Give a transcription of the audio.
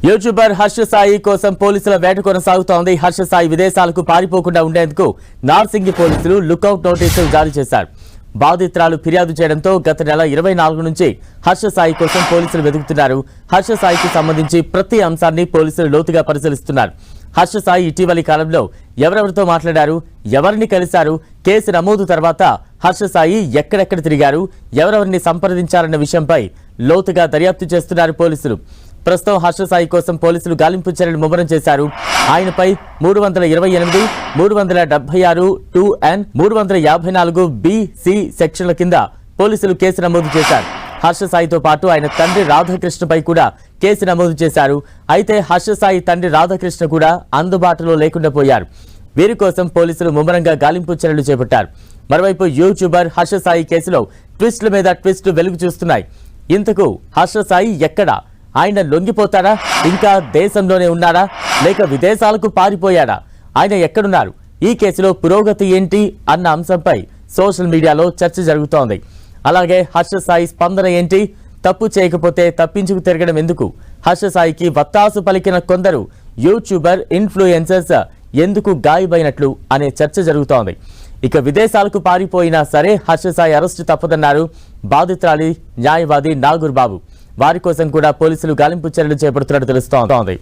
YouTuber Harsha Sai కోసం పోలీసుల వేట కొనసాగుతోంది. హర్ష సాయి విదేశాలకు పారిపోకుండా ఉండేందుకు నార్సింగి పోలీసులు లుకౌట్ నోటీసులు జారీ చేశారు. బాధితురాలు ఫిర్యాదు చేయడంతో గత నెల 24 నుంచి హర్ష సాయి కోసం పోలీసులు వెతుకుతున్నారు. హర్ష సాయికి సంబంధించి ప్రతి అంశాన్ని పోలీసులు లోతుగా పరిశీలిస్తున్నారు. హర్ష సాయి ఇటీవలి కాలంలో ఎవరెవరితో మాట్లాడారు, ఎవరిని కలిశారు, కేసు నమోదు తర్వాత హర్ష సాయి ఎక్కడెక్కడ తిరిగారు, ఎవరెవరిని సంప్రదించారన్న విషయంపై లోతుగా దర్యాప్తు చేస్తున్నారు పోలీసులు. ప్రస్తుతం హర్ష సాయి కోసం పోలీసులు గాలింపు చర్యలు ముమ్మరం చేశారు. ఆయనపై 328, 376 2N, 354 B-C సెక్షన్ల కింద పోలీసులు కేసు నమోదు చేశారు. హర్ష సాయితో పాటు ఆయన తండ్రి రాధాకృష్ణపై కూడా కేసు నమోదు చేశారు. అయితే హర్ష సాయి తండ్రి రాధాకృష్ణ కూడా అందుబాటులో లేకుండా పోయారు. వీరి కోసం పోలీసులు ముమ్మరంగా గాలింపు చర్యలు చేపట్టారు. మరోవైపు యూట్యూబర్ హర్ష సాయి కేసులో ట్విస్టుల మీద ట్విస్టులు వెలుగు చూస్తున్నాయి. ఇంతకు హర్ష సాయి ఎక్కడా? ఆయన లొంగిపోతారా, ఇంకా దేశంలోనే ఉన్నారా, లేక విదేశాలకు పారిపోయాడా, ఆయన ఎక్కడున్నారు, ఈ కేసులో పురోగతి ఏంటి అన్న అంశంపై సోషల్ మీడియాలో చర్చ జరుగుతోంది. అలాగే హర్ష సాయి స్పందన ఏంటి, తప్పు చేయకపోతే తప్పించుకు తిరగడం ఎందుకు, హర్ష సాయికి వత్తాసు పలికిన కొందరు యూట్యూబర్ ఇన్ఫ్లుయెన్సర్స్ ఎందుకు గాయమైనట్లు అనే చర్చ జరుగుతోంది. ఇక విదేశాలకు పారిపోయినా సరే హర్ష సాయి అరెస్టు తప్పదన్నారు బాధితురాలి న్యాయవాది నాగూర్ బాబు. వారి కోసం కూడా పోలీసులు గాలింపు చర్యలు చేపడుతున్నట్టు తెలుస్తోంది.